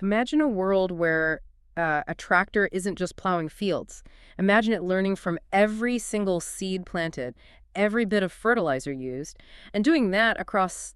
Imagine a world where a tractor isn't just plowing fields. Imagine it learning from every single seed planted, every bit of fertilizer used, and doing that across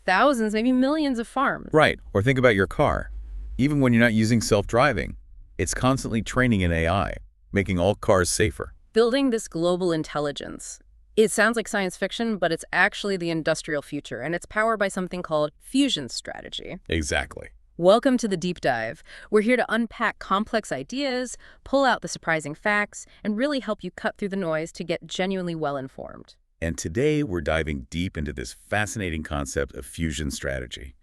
thousands, maybe millions of farms. Right. Or think about your car. Even when you're not using self-driving, it's constantly training in AI, making all cars safer. Building this global intelligence. It sounds like science fiction, but it's actually the industrial future, and it's powered by something called fusion strategy. Exactly. Welcome to the Deep Dive. We're here to unpack complex ideas, pull out the surprising facts, and really help you cut through the noise to get genuinely well-informed. And today we're diving deep into this fascinating concept of fusion strategy.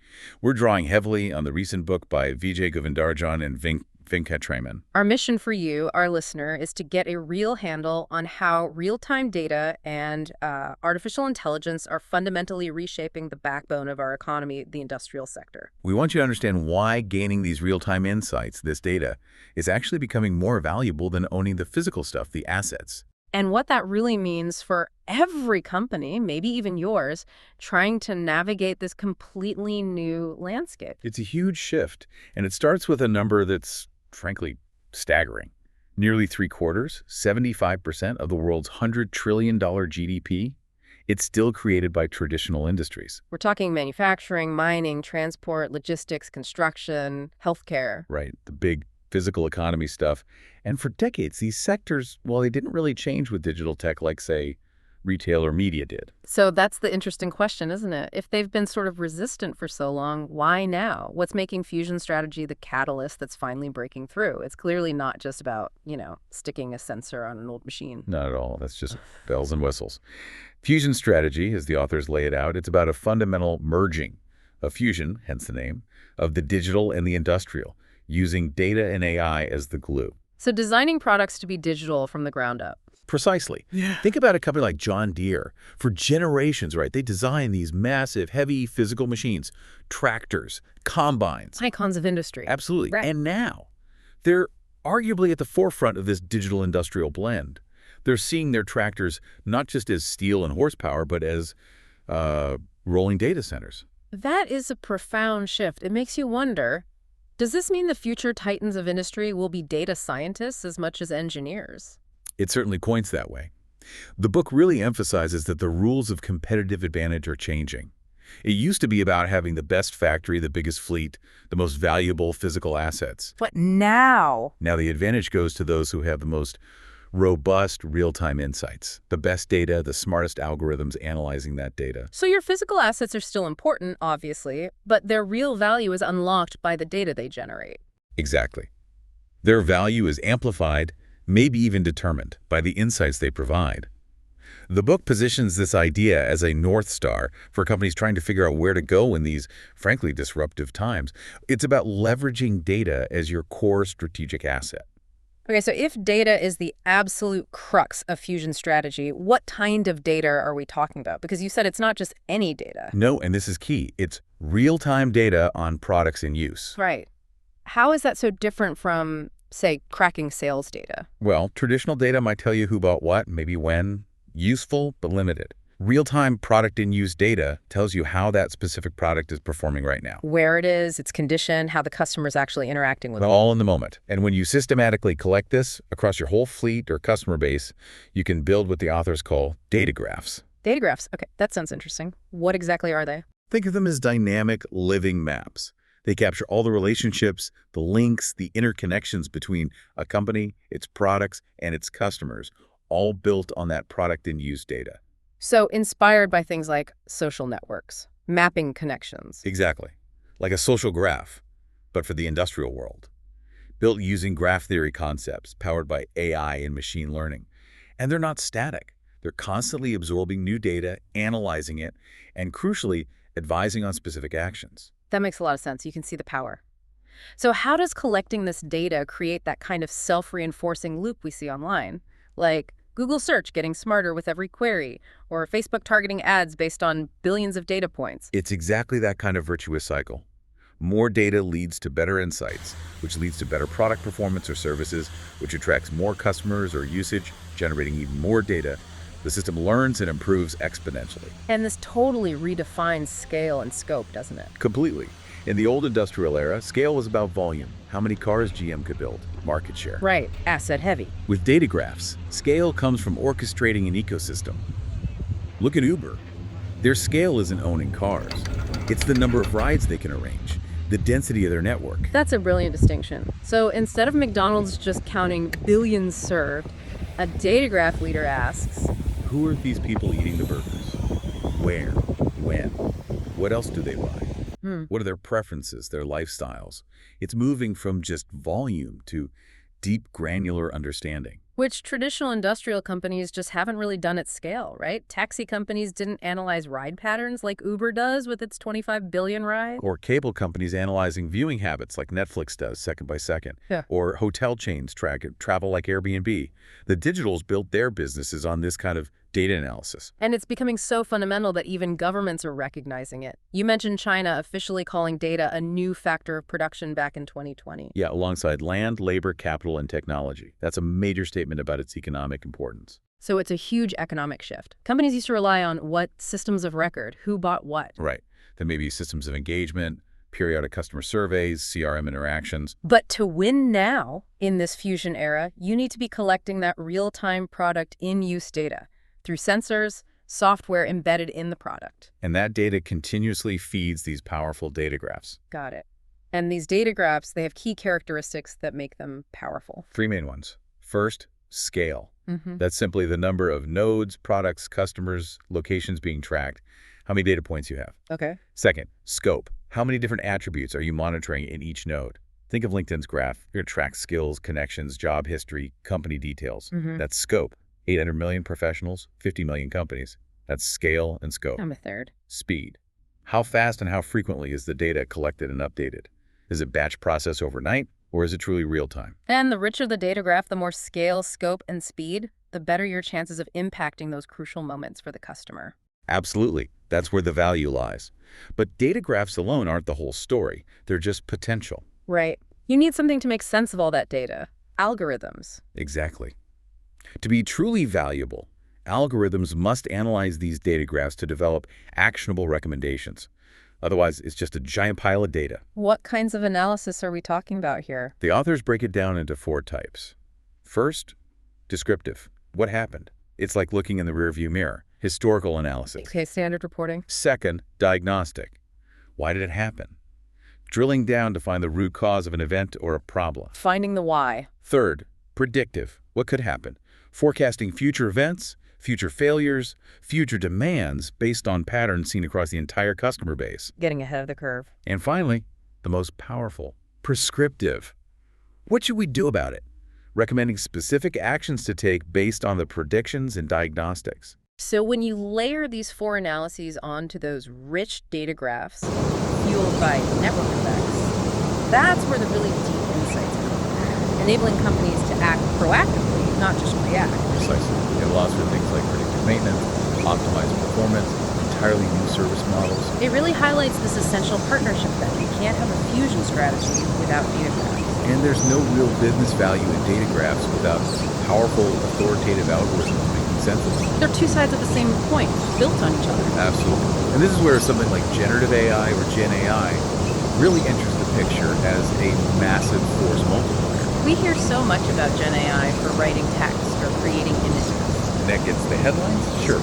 We're drawing heavily on the recent book by Vijay Govindarajan and Venkatraman. Our mission for you, our listener, is to get a real handle on how real-time data and artificial intelligence are fundamentally reshaping the backbone of our economy, the industrial sector. We want you to understand why gaining these real-time insights, this data, is actually becoming more valuable than owning the physical stuff, the assets. And what that really means for every company, maybe even yours, trying to navigate this completely new landscape. It's a huge shift, and it starts with a number that's, frankly, staggering. Nearly 3/4, 75% of the world's $100 trillion GDP, it's still created by traditional industries. We're talking manufacturing, mining, transport, logistics, construction, healthcare. Right, the big physical economy stuff. And for decades, these sectors, well, they didn't really change with digital tech like, say, retail or media did. So that's the interesting question, isn't it? If they've been sort of resistant for so long, why now? What's making fusion strategy the catalyst that's finally breaking through? It's clearly not just about, sticking a sensor on an old machine. Not at all. That's just bells and whistles. Fusion strategy, as the authors lay it out, it's about a fundamental merging, a fusion, hence the name, of the digital and the industrial, using data and AI as the glue. So designing products to be digital from the ground up. Precisely. Yeah. Think about a company like John Deere. For generations, right, they designed these massive, heavy physical machines, tractors, combines. Icons of industry. Absolutely. Right. And now, they're arguably at the forefront of this digital industrial blend. They're seeing their tractors not just as steel and horsepower, but as rolling data centers. That is a profound shift. It makes you wonder, does this mean the future titans of industry will be data scientists as much as engineers? It certainly points that way. The book really emphasizes that the rules of competitive advantage are changing. It used to be about having the best factory, the biggest fleet, the most valuable physical assets. But now the advantage goes to those who have the most robust real-time insights, the best data, the smartest algorithms analyzing that data. So your physical assets are still important, obviously, but their real value is unlocked by the data they generate. Exactly. Their value is amplified, maybe even determined, by the insights they provide. The book positions this idea as a North Star for companies trying to figure out where to go in these, frankly, disruptive times. It's about leveraging data as your core strategic asset. Okay, so if data is the absolute crux of fusion strategy, what kind of data are we talking about? Because you said it's not just any data. No, and this is key. It's real-time data on products in use. Right. How is that so different from, say, cracking sales data? Well, traditional data might tell you who bought what, maybe when. Useful, but limited. Real-time product-in-use data tells you how that specific product is performing right now. Where it is, its condition, how the customer is actually interacting with it. All in the moment. And when you systematically collect this across your whole fleet or customer base, you can build what the authors call data graphs. Data graphs. Okay, that sounds interesting. What exactly are they? Think of them as dynamic, living maps. They capture all the relationships, the links, the interconnections between a company, its products, and its customers, all built on that product-in-use data. So inspired by things like social networks, mapping connections. Exactly. Like a social graph, but for the industrial world. Built using graph theory concepts, powered by AI and machine learning. And they're not static. They're constantly absorbing new data, analyzing it, and crucially, advising on specific actions. That makes a lot of sense. You can see the power. So how does collecting this data create that kind of self-reinforcing loop we see online? Like Google search getting smarter with every query, or Facebook targeting ads based on billions of data points. It's exactly that kind of virtuous cycle. More data leads to better insights, which leads to better product performance or services, which attracts more customers or usage, generating even more data. The system learns and improves exponentially. And this totally redefines scale and scope, doesn't it? Completely. In the old industrial era, scale was about volume, how many cars GM could build, market share. Right, asset heavy. With data graphs, scale comes from orchestrating an ecosystem. Look at Uber. Their scale isn't owning cars. It's the number of rides they can arrange, the density of their network. That's a brilliant distinction. So instead of McDonald's just counting billions served, a data graph leader asks, Who are these people eating the burgers? Where? When? What else do they buy? What are their preferences, their lifestyles? It's moving from just volume to deep, granular understanding. which traditional industrial companies just haven't really done at scale, right? Taxi companies didn't analyze ride patterns like Uber does with its 25 billion rides. Or cable companies analyzing viewing habits like Netflix does second by second. Yeah. Or hotel chains track travel like Airbnb. The digitals built their businesses on this kind of data analysis. And it's becoming so fundamental that even governments are recognizing it. You mentioned China officially calling data a new factor of production back in 2020. Yeah, alongside land, labor, capital, and technology. That's a major statement about its economic importance. So it's a huge economic shift. Companies used to rely on what systems of record, who bought what. Right. Then maybe systems of engagement, periodic customer surveys, CRM interactions. But to win now, in this fusion era, you need to be collecting that real-time product in-use data through sensors, software embedded in the product. And that data continuously feeds these powerful data graphs. Got it. And these data graphs, they have key characteristics that make them powerful. Three main ones. First, scale. Mm-hmm. That's simply the number of nodes, products, customers, locations being tracked, how many data points you have. Okay. Second, scope. How many different attributes are you monitoring in each node? Think of LinkedIn's graph. You're going to track skills, connections, job history, company details. Mm-hmm. That's scope. 800 million professionals, 50 million companies. That's scale and scope. I'm a third. Speed. How fast and how frequently is the data collected and updated? Is it batch process overnight, or is it truly real time? And the richer the data graph, the more scale, scope, and speed, the better your chances of impacting those crucial moments for the customer. Absolutely. That's where the value lies. But data graphs alone aren't the whole story. They're just potential. Right. You need something to make sense of all that data. Algorithms. Exactly. To be truly valuable, algorithms must analyze these data graphs to develop actionable recommendations. Otherwise, it's just a giant pile of data. What kinds of analysis are we talking about here? The authors break it down into 4 types. First, descriptive. What happened? It's like looking in the rearview mirror. Historical analysis. Okay, standard reporting. Second, diagnostic. Why did it happen? Drilling down to find the root cause of an event or a problem. Finding the why. Third, predictive. What could happen? Forecasting future events, future failures, future demands based on patterns seen across the entire customer base. Getting ahead of the curve. And finally, the most powerful, prescriptive. What should we do about it? Recommending specific actions to take based on the predictions and diagnostics. So when you layer these 4 analyses onto those rich data graphs, fueled by network effects, that's where the really deep insights come, enabling companies to act proactively, not just react. Precisely. It allows for things like predictive maintenance, optimized performance, entirely new service models. It really highlights this essential partnership that you can't have a fusion strategy without data graphs. And there's no real business value in data graphs without powerful, authoritative algorithms making sense of them. They're 2 sides of the same coin, built on each other. Absolutely. And this is where something like generative AI or Gen AI really enters the picture as a massive force multiplier. We hear so much about Gen AI for writing text or creating images. And that gets the headlines? Sure.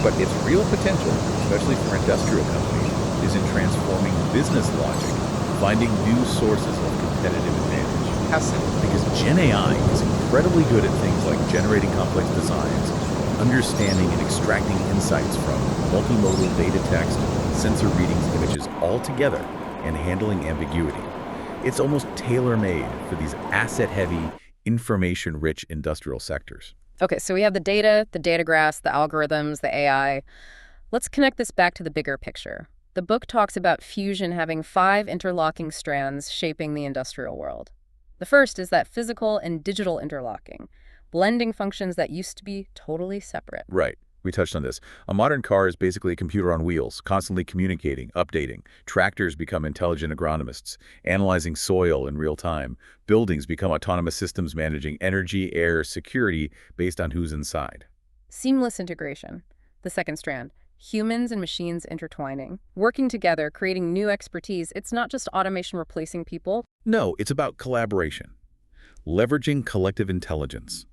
But its real potential, especially for industrial companies, is in transforming business logic, finding new sources of competitive advantage. How so? Because Gen AI is incredibly good at things like generating complex designs, understanding and extracting insights from multimodal data text, sensor readings, images all together, and handling ambiguity. It's almost tailor-made for these asset-heavy, information-rich industrial sectors. Okay, so we have the data graphs, the algorithms, the AI. Let's connect this back to the bigger picture. The book talks about fusion having 5 interlocking strands shaping the industrial world. The first is that physical and digital interlocking, blending functions that used to be totally separate. Right. We touched on this. A modern car is basically a computer on wheels, constantly communicating, updating. Tractors become intelligent agronomists, analyzing soil in real time. Buildings become autonomous systems managing energy, air, security based on who's inside. Seamless integration, the second strand. Humans and machines intertwining, working together, creating new expertise. It's not just automation replacing people. No, it's about collaboration, leveraging collective intelligence.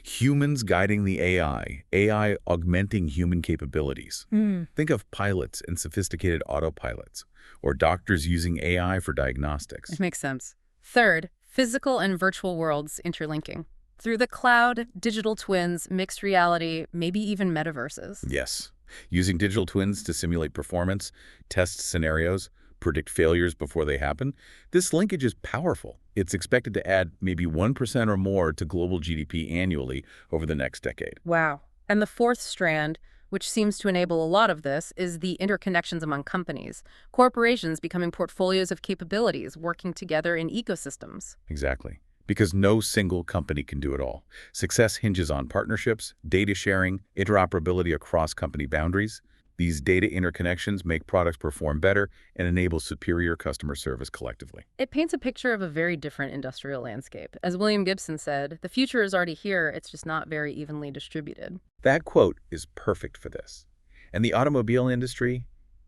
Humans guiding the AI augmenting human capabilities. Think of pilots and sophisticated autopilots, or doctors using AI for diagnostics. It makes sense. Third, physical and virtual worlds interlinking. Through the cloud, digital twins, mixed reality, maybe even metaverses. Yes, using digital twins to simulate performance, test scenarios, predict failures before they happen. This linkage is powerful. It's expected to add maybe 1% or more to global GDP annually over the next decade. Wow. And the fourth strand, which seems to enable a lot of this, is the interconnections among companies. Corporations becoming portfolios of capabilities, working together in ecosystems. Exactly. Because no single company can do it all. Success hinges on partnerships, data sharing, interoperability across company boundaries. These data interconnections make products perform better and enable superior customer service collectively. It paints a picture of a very different industrial landscape. As William Gibson said, the future is already here, it's just not very evenly distributed. That quote is perfect for this. And the automobile industry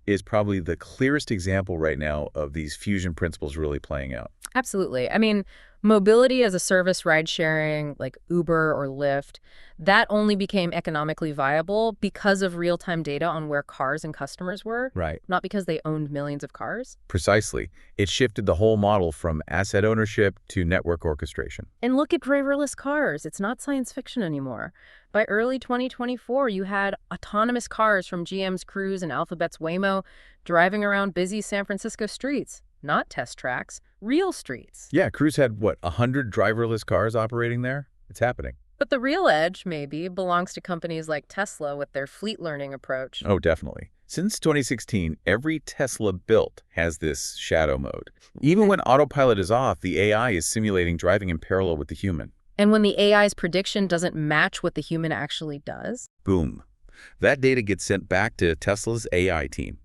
is probably the clearest example right now of these fusion principles really playing out. Absolutely. I mean, mobility as a service, ride sharing, like Uber or Lyft, that only became economically viable because of real-time data on where cars and customers were, Right. not because they owned millions of cars. Precisely. It shifted the whole model from asset ownership to network orchestration. And look at driverless cars. It's not science fiction anymore. By early 2024, you had autonomous cars from GM's Cruise and Alphabet's Waymo driving around busy San Francisco streets. Not test tracks, real streets. Yeah, Cruise had, 100 driverless cars operating there? It's happening. But the real edge, maybe, belongs to companies like Tesla with their fleet learning approach. Oh, definitely. Since 2016, every Tesla built has this shadow mode. Even when autopilot is off, the AI is simulating driving in parallel with the human. And when the AI's prediction doesn't match what the human actually does? Boom. That data gets sent back to Tesla's AI team.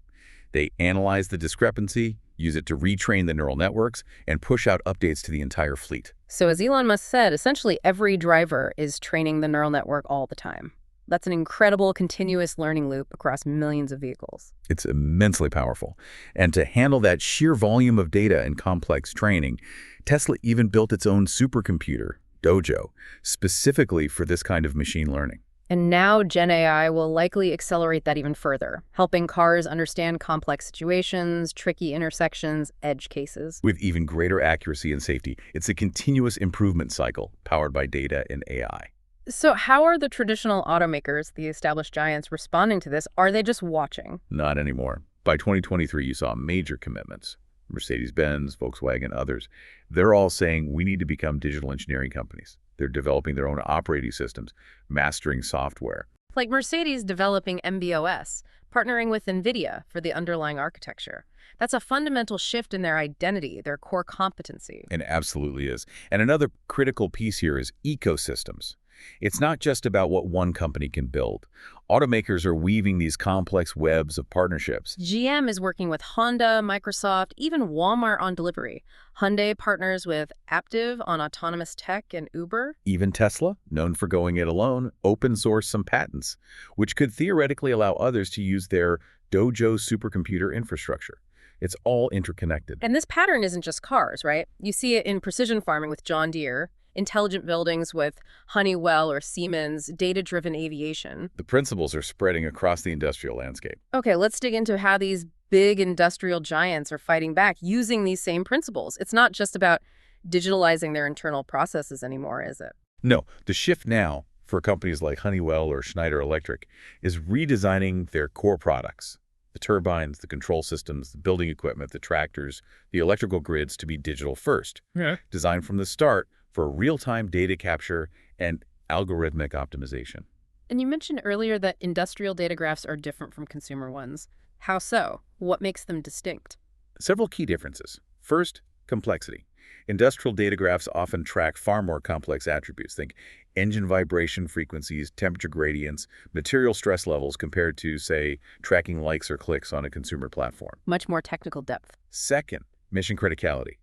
They analyze the discrepancy, use it to retrain the neural networks, and push out updates to the entire fleet. So as Elon Musk said, essentially every driver is training the neural network all the time. That's an incredible continuous learning loop across millions of vehicles. It's immensely powerful. And to handle that sheer volume of data and complex training, Tesla even built its own supercomputer, Dojo, specifically for this kind of machine learning. And now Gen AI will likely accelerate that even further, helping cars understand complex situations, tricky intersections, edge cases. With even greater accuracy and safety, it's a continuous improvement cycle powered by data and AI. So how are the traditional automakers, the established giants, responding to this? Are they just watching? Not anymore. By 2023, you saw major commitments. Mercedes-Benz, Volkswagen, others. They're all saying we need to become digital engineering companies. They're developing their own operating systems, mastering software. Like Mercedes developing MB.OS, partnering with NVIDIA for the underlying architecture. That's a fundamental shift in their identity, their core competency. And absolutely is. And another critical piece here is ecosystems. It's not just about what one company can build. Automakers are weaving these complex webs of partnerships. GM is working with Honda, Microsoft, even Walmart on delivery. Hyundai partners with Aptiv on autonomous tech and Uber. Even Tesla, known for going it alone, open source some patents, which could theoretically allow others to use their Dojo supercomputer infrastructure. It's all interconnected. And this pattern isn't just cars, right? You see it in precision farming with John Deere, intelligent buildings with Honeywell or Siemens, data-driven aviation. The principles are spreading across the industrial landscape. Okay, let's dig into how these big industrial giants are fighting back using these same principles. It's not just about digitalizing their internal processes anymore, is it? No, the shift now for companies like Honeywell or Schneider Electric is redesigning their core products. The turbines, the control systems, the building equipment, the tractors, the electrical grids to be digital first. Yeah. Designed from the start for real-time data capture and algorithmic optimization. And you mentioned earlier that industrial data graphs are different from consumer ones. How so? What makes them distinct? Several key differences. First, complexity. Industrial data graphs often track far more complex attributes. Think engine vibration frequencies, temperature gradients, material stress levels compared to, say, tracking likes or clicks on a consumer platform. Much more technical depth. Second, mission criticality.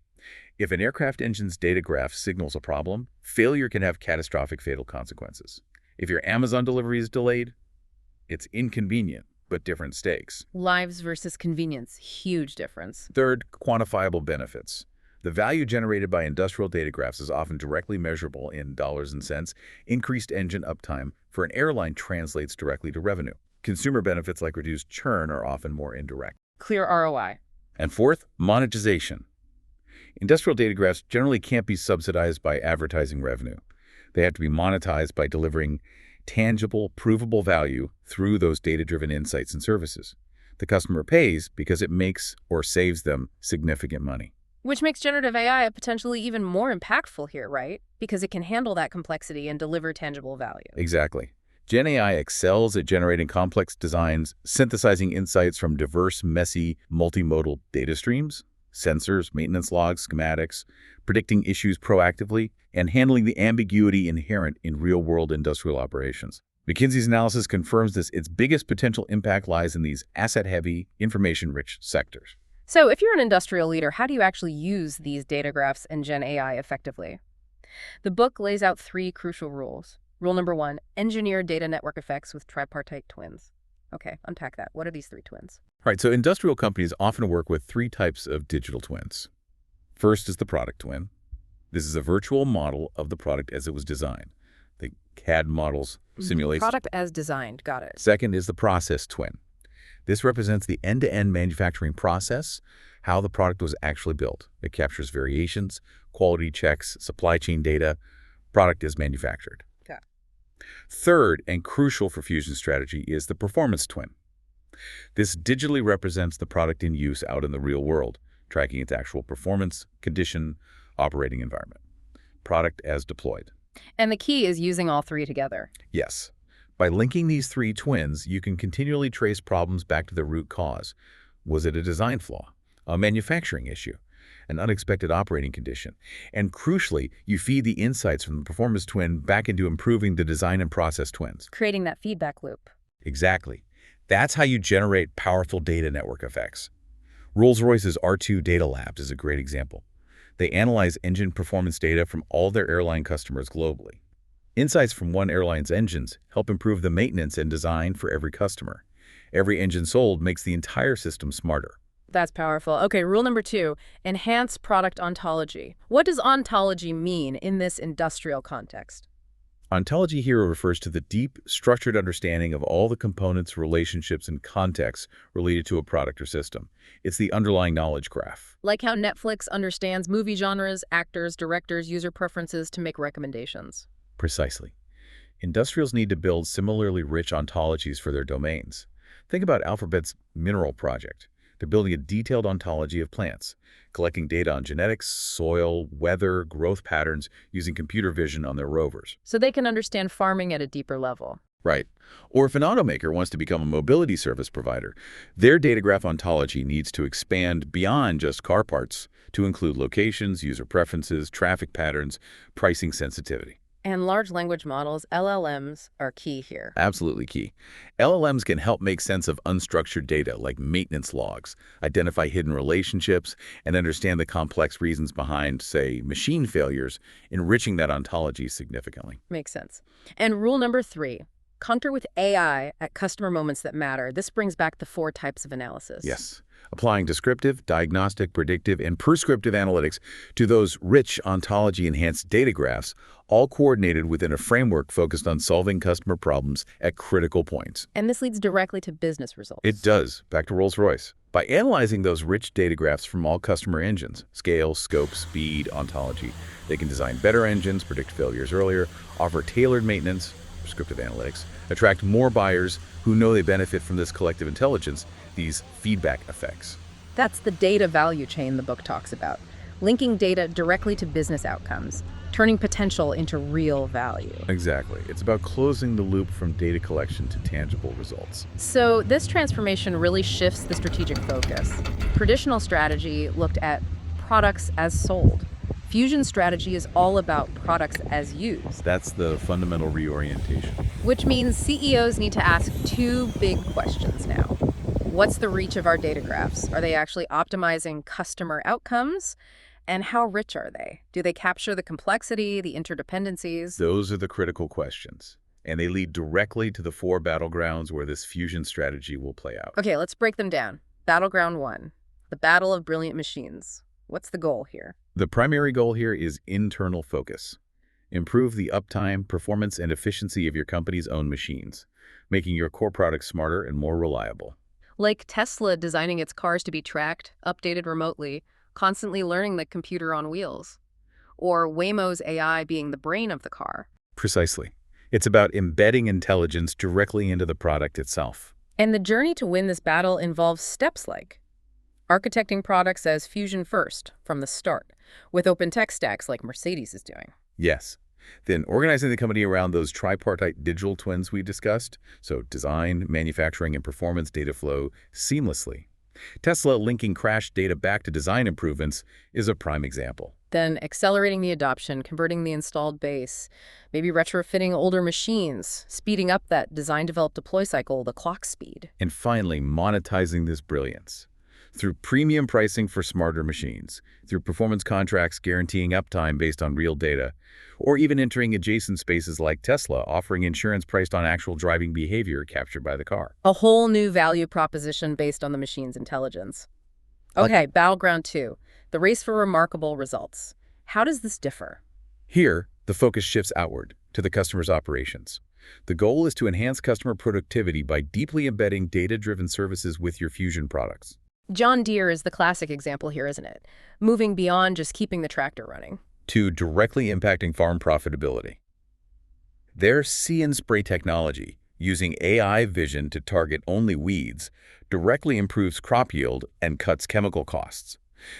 If an aircraft engine's data graph signals a problem, failure can have catastrophic fatal consequences. If your Amazon delivery is delayed, it's inconvenient, but different stakes. Lives versus convenience, huge difference. Third, quantifiable benefits. The value generated by industrial data graphs is often directly measurable in dollars and cents. Increased engine uptime for an airline translates directly to revenue. Consumer benefits like reduced churn are often more indirect. Clear ROI. And fourth, monetization. Industrial data graphs generally can't be subsidized by advertising revenue. They have to be monetized by delivering tangible, provable value through those data-driven insights and services. The customer pays because it makes or saves them significant money. Which makes generative AI potentially even more impactful here, right? Because it can handle that complexity and deliver tangible value. Exactly. Gen AI excels at generating complex designs, synthesizing insights from diverse, messy, multimodal data streams, sensors, maintenance logs, schematics, predicting issues proactively, and handling the ambiguity inherent in real-world industrial operations. McKinsey's analysis confirms this. Its biggest potential impact lies in these asset-heavy, information-rich sectors. So if you're an industrial leader, how do you actually use these data graphs and Gen AI effectively? The book lays out 3 crucial rules. Rule number 1, engineer data network effects with tripartite twins. Okay, unpack that. What are these 3 twins? Right, so industrial companies often work with 3 types of digital twins. First is the product twin. This is a virtual model of the product as it was designed. The CAD models, simulations. Product as designed, got it. Second is the process twin. This represents the end-to-end manufacturing process, how the product was actually built. It captures variations, quality checks, supply chain data. Product is manufactured. Okay. Third, and crucial for Fusion strategy, is the performance twin. This digitally represents the product in use out in the real world, tracking its actual performance, condition, operating environment. Product as deployed. And the key is using all 3 together. Yes. By linking these 3 twins, you can continually trace problems back to the root cause. Was it a design flaw, a manufacturing issue, an unexpected operating condition? And crucially, you feed the insights from the performance twin back into improving the design and process twins. Creating that feedback loop. Exactly. That's how you generate powerful data network effects. Rolls-Royce's R2 Data Labs is a great example. They analyze engine performance data from all their airline customers globally. Insights from one airline's engines help improve the maintenance and design for every customer. Every engine sold makes the entire system smarter. That's powerful. Okay, rule number 2, enhance product ontology. What does ontology mean in this industrial context? Ontology here refers to the deep, structured understanding of all the components, relationships, and contexts related to a product or system. It's the underlying knowledge graph. Like how Netflix understands movie genres, actors, directors, user preferences to make recommendations. Precisely. Industrials need to build similarly rich ontologies for their domains. Think about Alphabet's Mineral project. They're building a detailed ontology of plants, collecting data on genetics, soil, weather, growth patterns using computer vision on their rovers. So they can understand farming at a deeper level. Right. Or if an automaker wants to become a mobility service provider, their data graph ontology needs to expand beyond just car parts to include locations, user preferences, traffic patterns, pricing sensitivity. And large language models, LLMs, are key here. Absolutely key. LLMs can help make sense of unstructured data like maintenance logs, identify hidden relationships, and understand the complex reasons behind, say, machine failures, enriching that ontology significantly. Makes sense. And rule number 3, counter with AI at customer moments that matter. This brings back the 4 types of analysis. Yes. Applying descriptive, diagnostic, predictive, and prescriptive analytics to those rich ontology-enhanced data graphs, all coordinated within a framework focused on solving customer problems at critical points. And this leads directly to business results. It does. Back to Rolls-Royce. By analyzing those rich data graphs from all customer engines, scale, scope, speed, ontology, they can design better engines, predict failures earlier, offer tailored maintenance, prescriptive analytics, attract more buyers who know they benefit from this collective intelligence, these feedback effects. That's the data value chain the book talks about, linking data directly to business outcomes, turning potential into real value. Exactly. It's about closing the loop from data collection to tangible results. So this transformation really shifts the strategic focus. Traditional strategy looked at products as sold. Fusion strategy is all about products as used. That's the fundamental reorientation. Which means CEOs need to ask 2 big questions now. What's the reach of our data graphs? Are they actually optimizing customer outcomes? And how rich are they? Do they capture the complexity, the interdependencies? Those are the critical questions. and they lead directly to the four battlegrounds where this fusion strategy will play out. Okay, let's break them down. Battleground 1, the battle of brilliant machines. What's the goal here? The primary goal here is internal focus. Improve the uptime, performance, and efficiency of your company's own machines, making your core products smarter and more reliable. Like Tesla designing its cars to be tracked, updated remotely, constantly learning the computer on wheels. Or Waymo's AI being the brain of the car. Precisely. It's about embedding intelligence directly into the product itself. And the journey to win this battle involves steps like architecting products as fusion first from the start, with open tech stacks like Mercedes is doing. Yes. Then organizing the company around those tripartite digital twins we discussed, so design, manufacturing, and performance data flow seamlessly. Tesla linking crashed data back to design improvements is a prime example. Then accelerating the adoption, converting the installed base, maybe retrofitting older machines, speeding up that design-develop-deploy cycle, the clock speed. And finally, monetizing this brilliance through premium pricing for smarter machines, through performance contracts guaranteeing uptime based on real data, or even entering adjacent spaces like Tesla, offering insurance priced on actual driving behavior captured by the car. A whole new value proposition based on the machine's intelligence. Okay, Battleground 2, the race for remarkable results. How does this differ? Here, the focus shifts outward to the customer's operations. The goal is to enhance customer productivity by deeply embedding data-driven services with your fusion products. John Deere is the classic example here, isn't it? Moving beyond just keeping the tractor running. To directly impacting farm profitability. Their See and Spray technology, using AI vision to target only weeds, directly improves crop yield and cuts chemical costs.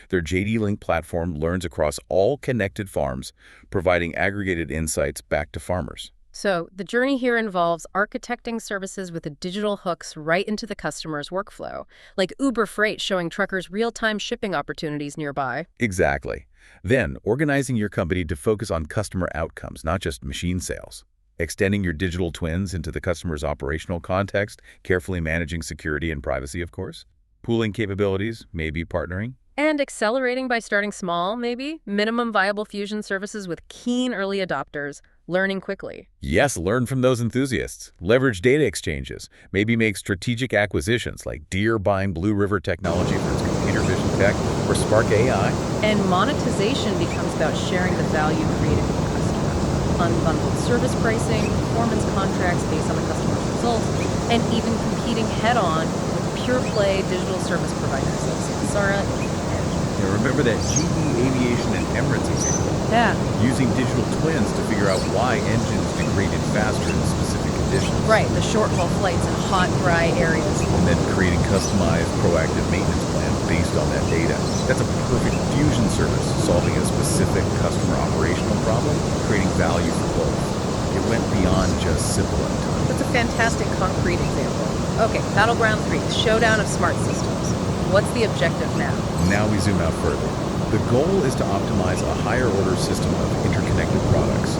Their JD-Link platform learns across all connected farms, providing aggregated insights back to farmers. So the journey here involves architecting services with the digital hooks right into the customer's workflow, like Uber Freight showing truckers real-time shipping opportunities nearby. Exactly. Then, organizing your company to focus on customer outcomes, not just machine sales. Extending your digital twins into the customer's operational context, carefully managing security and privacy, of course. Pooling capabilities, maybe partnering. And accelerating by starting small, maybe. Minimum viable fusion services with keen early adopters, learning quickly. Yes, learn from those enthusiasts. Leverage data exchanges. Maybe make strategic acquisitions like Deere buying Blue River Technology for its computer vision tech or Spark AI. And monetization becomes about sharing the value created with the customer. Unbundled service pricing, performance contracts based on the customer's results, and even competing head-on with pure-play digital service providers like Samsara. Now remember that GE Aviation and Emirates example. Yeah. Using digital twins to figure out why engines degraded faster in specific conditions. Right, the short-haul flights in hot, dry areas. And then creating customized, proactive maintenance plans based on that data. That's a perfect fusion service, solving a specific customer operational problem, creating value for both. It went beyond just simple uptime. That's a fantastic concrete example. Okay, Battleground 3, showdown of smart systems. What's the objective now? Now we zoom out further. The goal is to optimize a higher order system of interconnected products,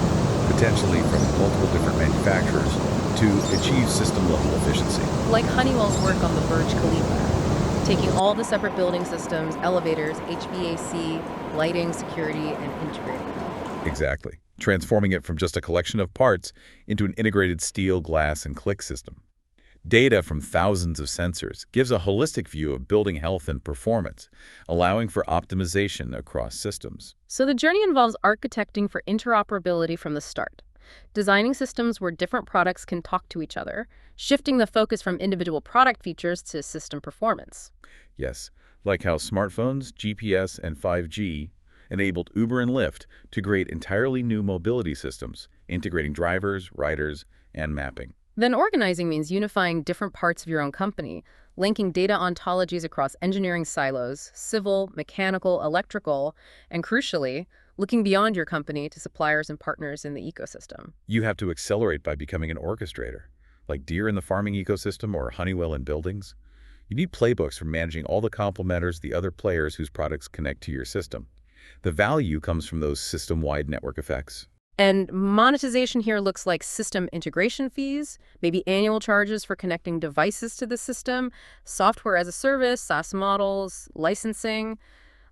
potentially from multiple different manufacturers, to achieve system-level efficiency. Like Honeywell's work on the Burj Khalifa, taking all the separate building systems, elevators, HVAC, lighting, security, and integrating them. Exactly. Transforming it from just a collection of parts into an integrated steel, glass, and click system. Data from thousands of sensors gives a holistic view of building health and performance, allowing for optimization across systems. So the journey involves architecting for interoperability from the start, designing systems where different products can talk to each other, shifting the focus from individual product features to system performance. Yes, like how smartphones, GPS, and 5G enabled Uber and Lyft to create entirely new mobility systems, integrating drivers, riders, and mapping. Then organizing means unifying different parts of your own company, linking data ontologies across engineering silos, civil, mechanical, electrical, and crucially, looking beyond your company to suppliers and partners in the ecosystem. You have to accelerate by becoming an orchestrator, like Deere in the farming ecosystem or Honeywell in buildings. You need playbooks for managing all the complementers, the other players whose products connect to your system. The value comes from those system-wide network effects. And monetization here looks like system integration fees, maybe annual charges for connecting devices to the system, software as a service, SaaS models, licensing,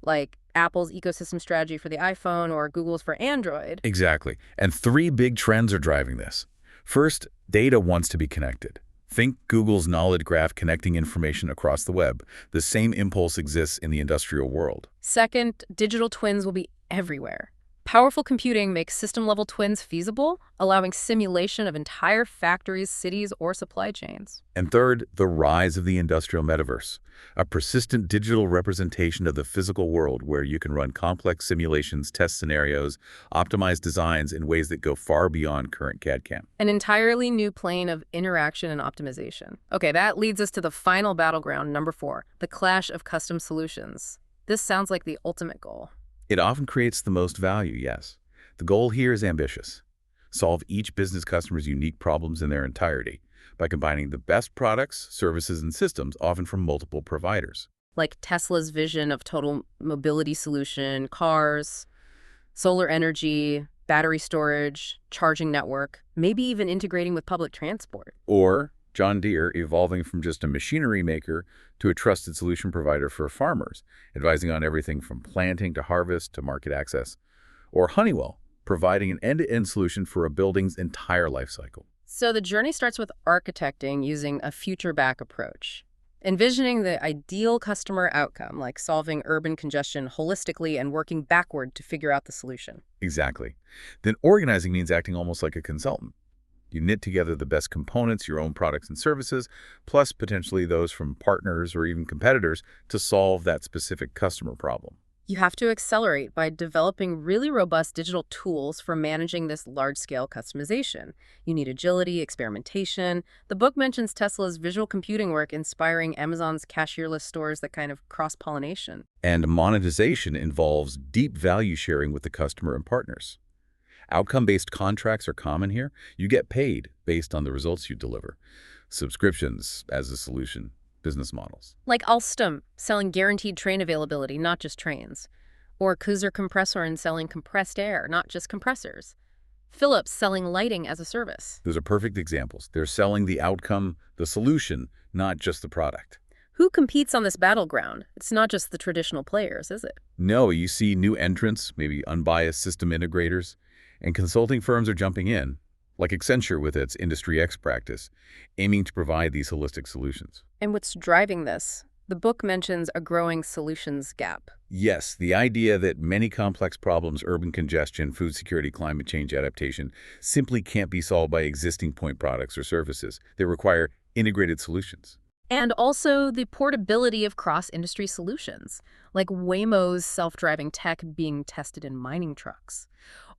like Apple's ecosystem strategy for the iPhone or Google's for Android. Exactly. And three big trends are driving this. First, data wants to be connected. Think Google's knowledge graph connecting information across the web. The same impulse exists in the industrial world. Second, digital twins will be everywhere. Powerful computing makes system-level twins feasible, allowing simulation of entire factories, cities, or supply chains. And third, the rise of the industrial metaverse, a persistent digital representation of the physical world where you can run complex simulations, test scenarios, optimize designs in ways that go far beyond current CAD/CAM. An entirely new plane of interaction and optimization. Okay, that leads us to the final battleground, number 4, the clash of custom solutions. This sounds like the ultimate goal. It often creates the most value, yes. The goal here is ambitious. Solve each business customer's unique problems in their entirety by combining the best products, services, and systems, often from multiple providers. Like Tesla's vision of total mobility solution, cars, solar energy, battery storage, charging network, maybe even integrating with public transport. Or John Deere evolving from just a machinery maker to a trusted solution provider for farmers, advising on everything from planting to harvest to market access. Or Honeywell, providing an end-to-end solution for a building's entire life cycle. So the journey starts with architecting using a future-back approach, envisioning the ideal customer outcome, like solving urban congestion holistically and working backward to figure out the solution. Exactly. Then organizing means acting almost like a consultant. You knit together the best components, your own products and services, plus potentially those from partners or even competitors to solve that specific customer problem. You have to accelerate by developing really robust digital tools for managing this large-scale customization. You need agility, experimentation. The book mentions Tesla's visual computing work inspiring Amazon's cashierless stores, that kind of cross-pollination. And monetization involves deep value sharing with the customer and partners. Outcome-based contracts are common here. You get paid based on the results you deliver. Subscriptions as a solution, business models. Like Alstom, selling guaranteed train availability, not just trains. Or Kuzer Kompressoren selling compressed air, not just compressors. Philips selling lighting as a service. Those are perfect examples. They're selling the outcome, the solution, not just the product. Who competes on this battleground? It's not just the traditional players, is it? No, you see new entrants, maybe unbiased system integrators, and consulting firms are jumping in, like Accenture with its Industry X practice, aiming to provide these holistic solutions. And what's driving this? The book mentions a growing solutions gap. Yes, the idea that many complex problems, urban congestion, food security, climate change adaptation, simply can't be solved by existing point products or services. They require integrated solutions. And also the portability of cross-industry solutions, like Waymo's self-driving tech being tested in mining trucks,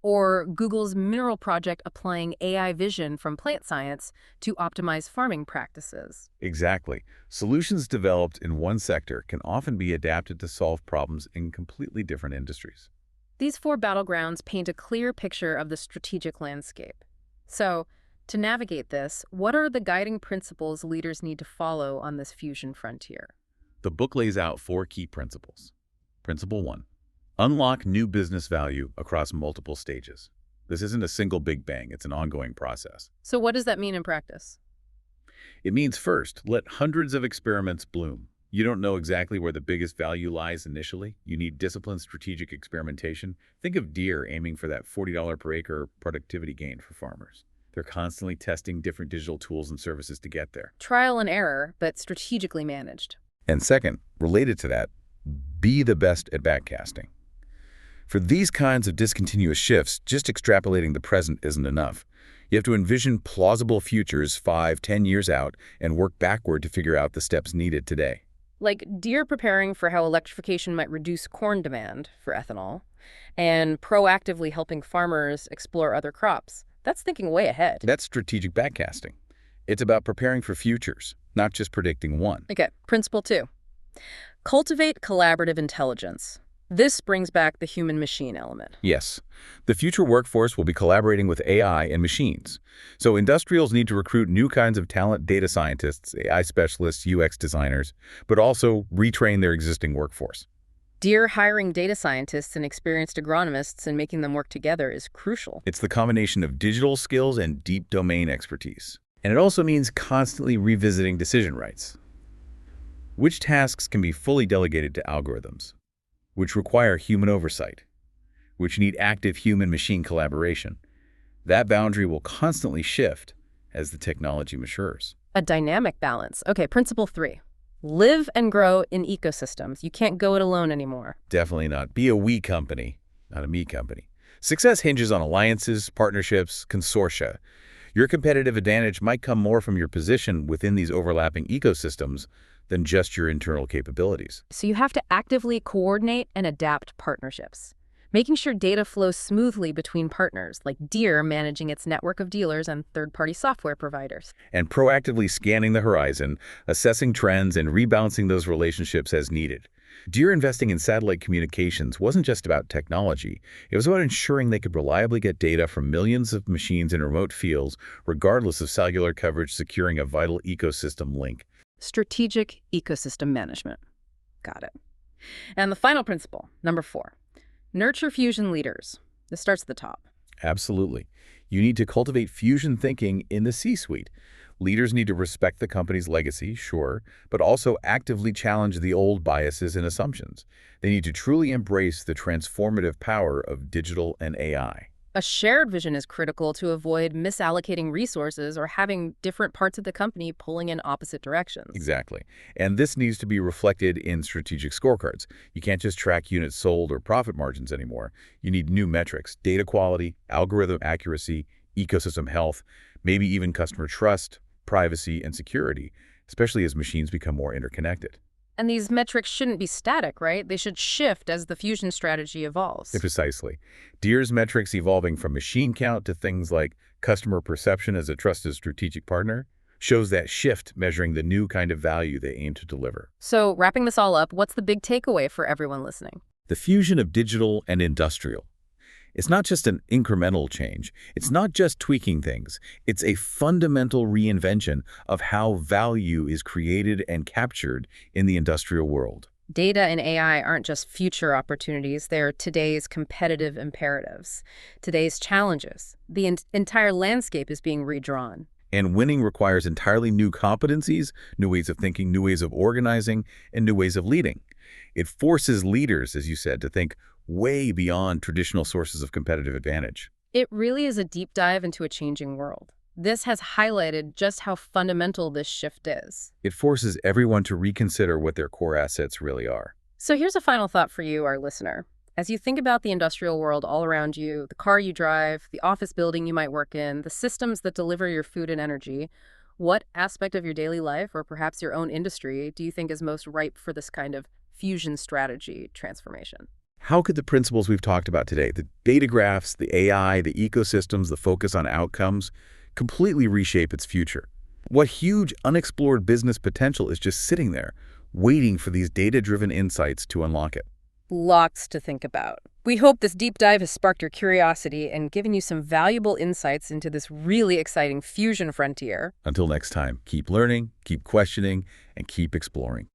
or Google's mineral project applying AI vision from plant science to optimize farming practices. Exactly. Solutions developed in one sector can often be adapted to solve problems in completely different industries. These 4 battlegrounds paint a clear picture of the strategic landscape. So, to navigate this, what are the guiding principles leaders need to follow on this fusion frontier? The book lays out 4 key principles. Principle 1. Unlock new business value across multiple stages. This isn't a single big bang, it's an ongoing process. So what does that mean in practice? It means first, let hundreds of experiments bloom. You don't know exactly where the biggest value lies initially. You need disciplined strategic experimentation. Think of Deere aiming for that $40 per acre productivity gain for farmers. They're constantly testing different digital tools and services to get there. Trial and error, but strategically managed. And second, related to that, be the best at backcasting. For these kinds of discontinuous shifts, just extrapolating the present isn't enough. You have to envision plausible futures 5, 10 years out and work backward to figure out the steps needed today. Like Deere preparing for how electrification might reduce corn demand for ethanol, and proactively helping farmers explore other crops. That's thinking way ahead. That's strategic backcasting. It's about preparing for futures, not just predicting one. Okay, principle 2. Cultivate collaborative intelligence. This brings back the human-machine element. Yes. The future workforce will be collaborating with AI and machines. So industrials need to recruit new kinds of talent, data scientists, AI specialists, UX designers, but also retrain their existing workforce. Deere hiring data scientists and experienced agronomists and making them work together is crucial. It's the combination of digital skills and deep domain expertise. And it also means constantly revisiting decision rights. Which tasks can be fully delegated to algorithms? Which require human oversight? Which need active human-machine collaboration? That boundary will constantly shift as the technology matures. A dynamic balance. Okay, principle 3. Live and grow in ecosystems. You can't go it alone anymore. Definitely not. Be a we company, not a me company. Success hinges on alliances, partnerships, consortia. Your competitive advantage might come more from your position within these overlapping ecosystems than just your internal capabilities. So you have to actively coordinate and adapt partnerships, making sure data flows smoothly between partners, like Deere managing its network of dealers and third-party software providers. And proactively scanning the horizon, assessing trends, and rebalancing those relationships as needed. Deere investing in satellite communications wasn't just about technology. It was about ensuring they could reliably get data from millions of machines in remote fields, regardless of cellular coverage, securing a vital ecosystem link. Strategic ecosystem management. Got it. And the final principle, number 4. Nurture fusion leaders. This starts at the top. Absolutely. You need to cultivate fusion thinking in the C-suite. Leaders need to respect the company's legacy, sure, but also actively challenge the old biases and assumptions. They need to truly embrace the transformative power of digital and AI. A shared vision is critical to avoid misallocating resources or having different parts of the company pulling in opposite directions. Exactly. And this needs to be reflected in strategic scorecards. You can't just track units sold or profit margins anymore. You need new metrics: data quality, algorithm accuracy, ecosystem health, maybe even customer trust, privacy, and security, especially as machines become more interconnected. And these metrics shouldn't be static, right? They should shift as the fusion strategy evolves. Precisely. Deere's metrics evolving from machine count to things like customer perception as a trusted strategic partner shows that shift, measuring the new kind of value they aim to deliver. So wrapping this all up, what's the big takeaway for everyone listening? The fusion of digital and industrial. It's not just an incremental change. It's not just tweaking things. It's a fundamental reinvention of how value is created and captured in the industrial world. Data and AI aren't just future opportunities. They're today's competitive imperatives, today's challenges. The entire landscape is being redrawn. And winning requires entirely new competencies, new ways of thinking, new ways of organizing, and new ways of leading. It forces leaders, as you said, to think way beyond traditional sources of competitive advantage. It really is a deep dive into a changing world. This has highlighted just how fundamental this shift is. It forces everyone to reconsider what their core assets really are. So here's a final thought for you, our listener. As you think about the industrial world all around you, the car you drive, the office building you might work in, the systems that deliver your food and energy, what aspect of your daily life, or perhaps your own industry, do you think is most ripe for this kind of fusion strategy transformation? How could the principles we've talked about today, the data graphs, the AI, the ecosystems, the focus on outcomes, completely reshape its future? What huge unexplored business potential is just sitting there, waiting for these data-driven insights to unlock it? Lots to think about. We hope this deep dive has sparked your curiosity and given you some valuable insights into this really exciting fusion frontier. Until next time, keep learning, keep questioning, and keep exploring.